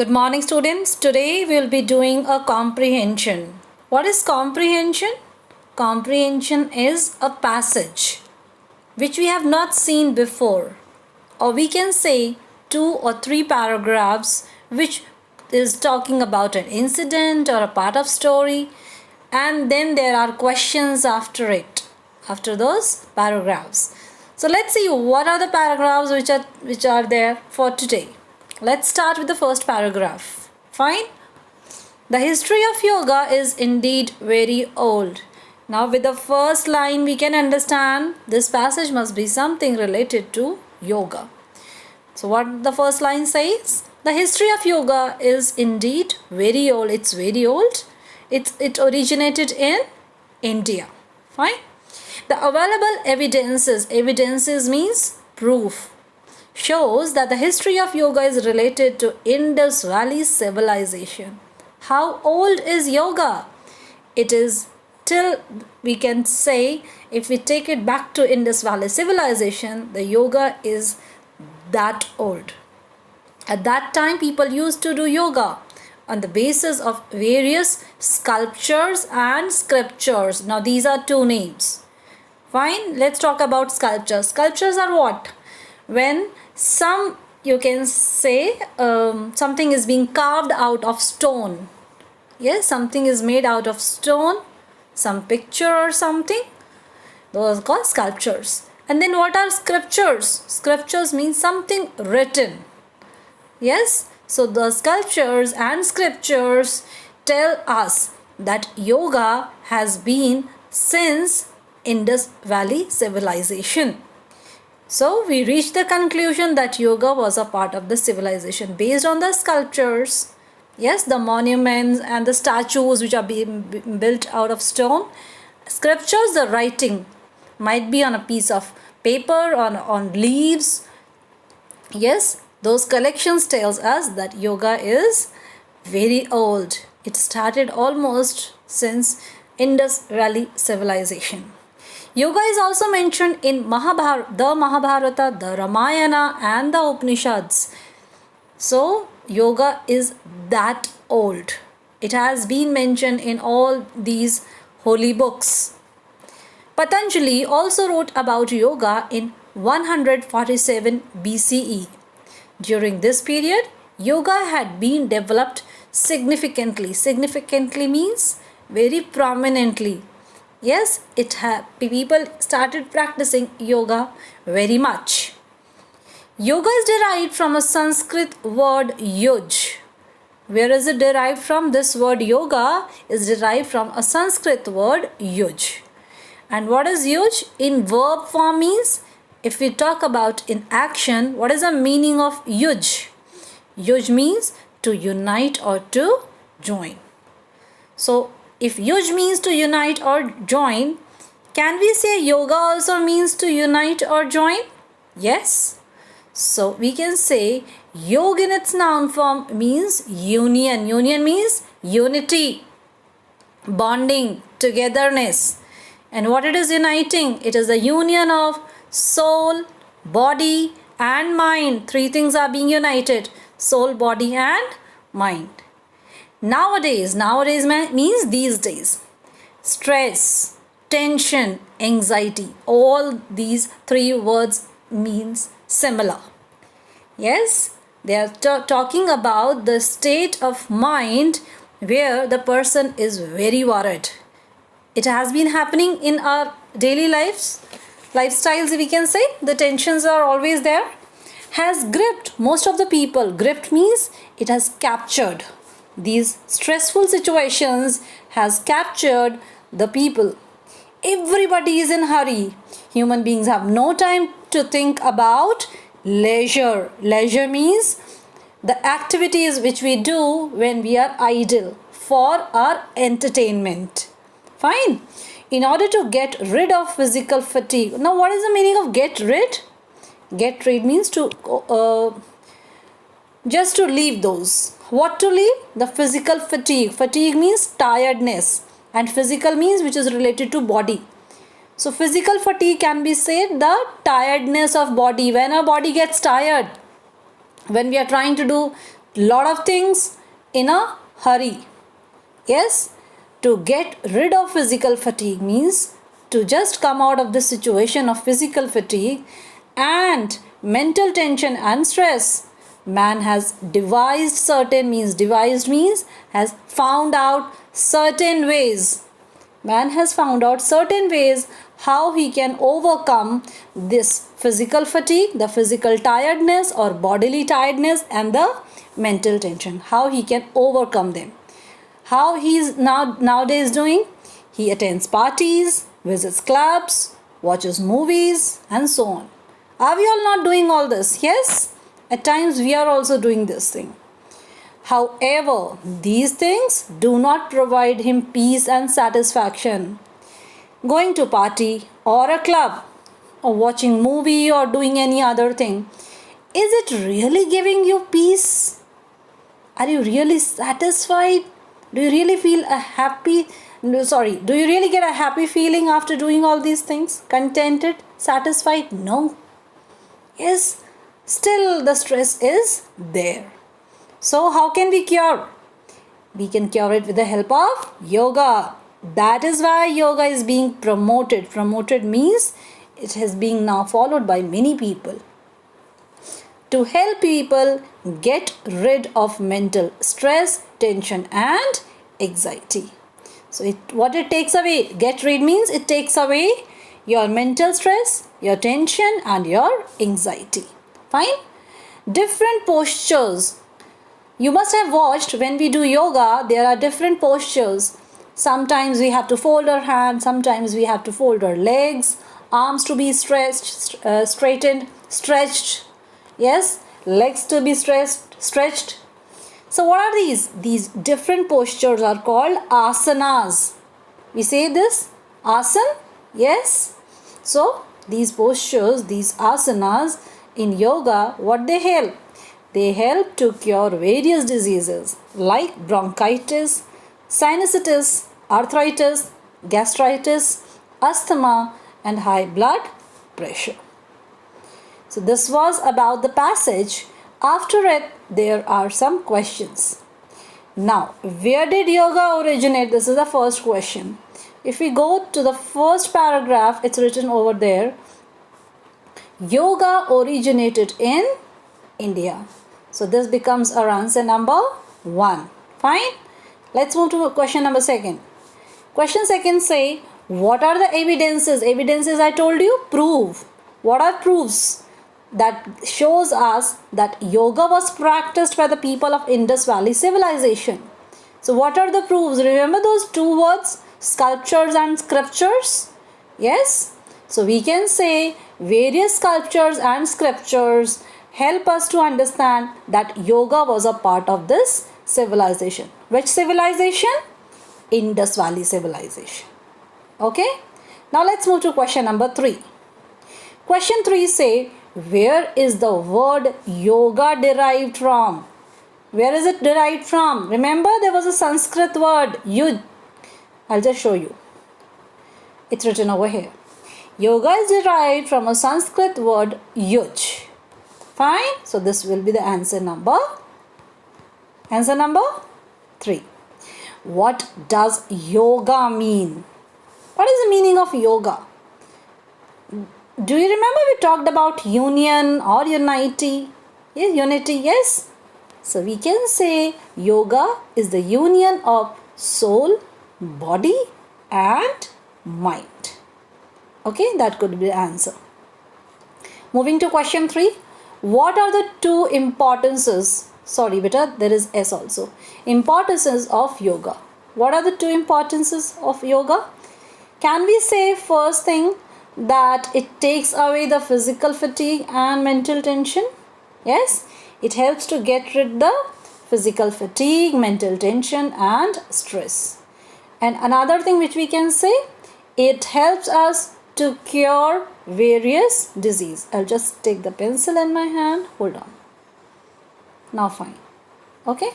Good morning, students. Today we will be doing a comprehension. What is comprehension? Comprehension is a passage which we have not seen before, or we can say 2 or 3 paragraphs which is talking about an incident or a part of story, and then there are questions after it, after those paragraphs. So let's see what are the paragraphs which are there for today. Let's start with the first paragraph. Fine. The history of yoga is indeed very old. Now, with the first line, we can understand this passage must be something related to yoga. So, what the first line says? The history of yoga is indeed very old. It's very old. It originated in India. Fine. The available evidences means proof, shows that the history of yoga is related to Indus Valley civilization. How old is yoga? It is till, we can say, if we take it back to Indus Valley civilization, the yoga is that old. At that time, people used to do yoga on the basis of various sculptures and scriptures. Now, these are 2 names. Fine, let's talk about sculptures. Sculptures are what? When you can say something is being carved out of stone. Yes, something is made out of stone, some picture or something. Those are called sculptures. And then what are scriptures? Scriptures mean something written. Yes, so the sculptures and scriptures tell us that yoga has been since Indus Valley civilization. So we reached the conclusion that yoga was a part of the civilization based on the sculptures. Yes, the monuments and the statues which are being built out of stone. Scriptures, the writing might be on a piece of paper, on leaves. Yes, those collections tells us that yoga is very old. It started almost since Indus Valley civilization. Yoga is also mentioned in the Mahabharata, the Ramayana and the Upanishads. So, yoga is that old. It has been mentioned in all these holy books. Patanjali also wrote about yoga in 147 BCE. During this period, yoga had been developed significantly. Significantly means very prominently. Yes, people started practicing yoga very much. Yoga is derived from a Sanskrit word yuj. Where is it derived from? This word yoga is derived from a Sanskrit word yuj. And what is yuj? In verb form means, if we talk about in action, what is the meaning of yuj? Yuj means to unite or to join. So, if yuj means to unite or join, can we say yoga also means to unite or join? Yes. So we can say yoga in its noun form means union. Union means unity, bonding, togetherness. And what it is uniting? It is the union of soul, body and mind. 3 things are being united: soul, body and mind. Nowadays means these days. Stress, tension, anxiety, all these 3 words means similar. Yes, they are talking about the state of mind where the person is very worried. It has been happening in our daily lifestyles, we can say. The tensions are always there. Has gripped most of the people. Gripped means it has captured. These stressful situations has captured the people. Everybody is in hurry. Human beings have no time to think about leisure. Leisure means the activities which we do when we are idle for our entertainment. Fine. In order to get rid of physical fatigue. Now, what is the meaning of get rid? Get rid means to just to leave those. What to leave? The physical fatigue. Fatigue means tiredness, and physical means which is related to body. So physical fatigue can be said the tiredness of body. When our body gets tired, when we are trying to do lot of things in a hurry. Yes, to get rid of physical fatigue means to just come out of the situation of physical fatigue and mental tension and stress. Man has devised means has found out certain ways. Man has found out certain ways how he can overcome this physical fatigue, the physical tiredness or bodily tiredness, and the mental tension. How he can overcome them. How he is nowadays doing? He attends parties, visits clubs, watches movies, and so on. Are we all not doing all this? Yes, at times we are also doing this thing. However, these things do not provide him peace and satisfaction. Going to party or a club or watching movie or doing any other thing, is it really giving you peace? Are you really satisfied? Do you really feel a happy, do you really get a happy feeling after doing all these things? Contented? Satisfied? No. Yes, still the stress is there. So how can we cure? We can cure it with the help of yoga. That is why yoga is being promoted. Promoted means it has been now followed by many people. To help people get rid of mental stress, tension and anxiety. So what it takes away? Get rid means it takes away your mental stress, your tension and your anxiety. Fine? Different postures. You must have watched when we do yoga, there are different postures. Sometimes we have to fold our hands, sometimes we have to fold our legs, arms to be straightened, stretched. Yes, legs to be stretched. So what are these? These different postures are called asanas. We say this, asan? Yes. So these postures, these asanas in yoga, what they help? They help to cure various diseases like bronchitis, sinusitis, arthritis, gastritis, asthma and high blood pressure. So this was about the passage. After it, there are some questions. Now, where did yoga originate? This is the first question. If we go to the first paragraph, it's written over there. Yoga originated in India. So this becomes our answer number 1. Fine. Let's move to question number 2. Question 2 say, what are the evidences? Evidences I told you, prove. What are proofs that shows us that yoga was practiced by the people of Indus Valley civilization? So what are the proofs? Remember those two words, sculptures and scriptures? Yes. So we can say various sculptures and scriptures help us to understand that yoga was a part of this civilization. Which civilization? Indus Valley civilization. Okay. Now let's move to question number 3. Question 3 say, where is the word yoga derived from? Where is it derived from? Remember there was a Sanskrit word, yuj. I'll just show you. It's written over here. Yoga is derived from a Sanskrit word yuj. Fine. So this will be the answer number 3. What does yoga mean? What is the meaning of yoga? Do you remember we talked about union or unity? Yes, unity, yes. So we can say yoga is the union of soul, body and mind. Okay, that could be the answer. Moving to question 3. What are the two importances? Sorry, beta, there is S also. Importances of yoga. What are the two importances of yoga? Can we say first thing that it takes away the physical fatigue and mental tension? Yes, it helps to get rid of the physical fatigue, mental tension and stress. And another thing which we can say, it helps us to cure various disease. I'll just take the pencil in my hand. Hold on. Now fine. Okay.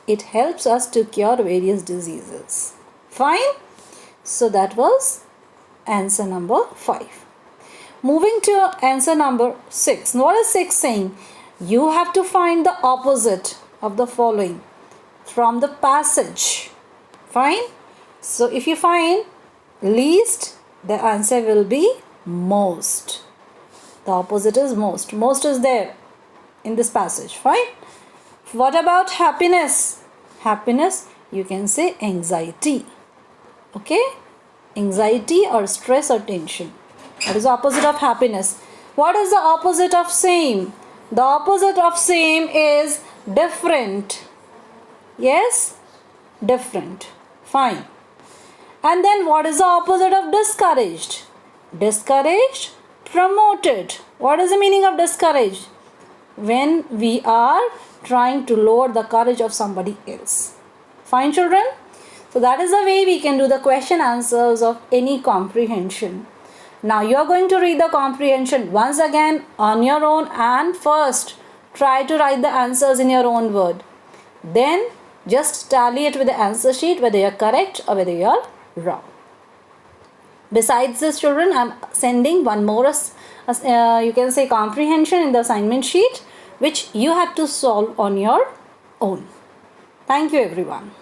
It helps us to cure various diseases. Fine. So that was answer number 5. Moving to answer number 6. What is 6 saying? You have to find the opposite of the following from the passage. Fine? So if you find least, the answer will be most. The opposite is most. Most is there in this passage. Fine? What about happiness? Happiness, you can say anxiety. Okay? Anxiety or stress or tension. That is the opposite of happiness. What is the opposite of same? The opposite of same is different. Yes? Different. Fine. And then what is the opposite of discouraged? Discouraged, promoted. What is the meaning of discouraged? When we are trying to lower the courage of somebody else. Fine, children? So that is the way we can do the question answers of any comprehension. Now you are going to read the comprehension once again on your own, and first try to write the answers in your own word. Then just tally it with the answer sheet whether you are correct or whether you are wrong. Besides this, children, I am sending one more you can say comprehension in the assignment sheet, which you have to solve on your own. Thank you, everyone.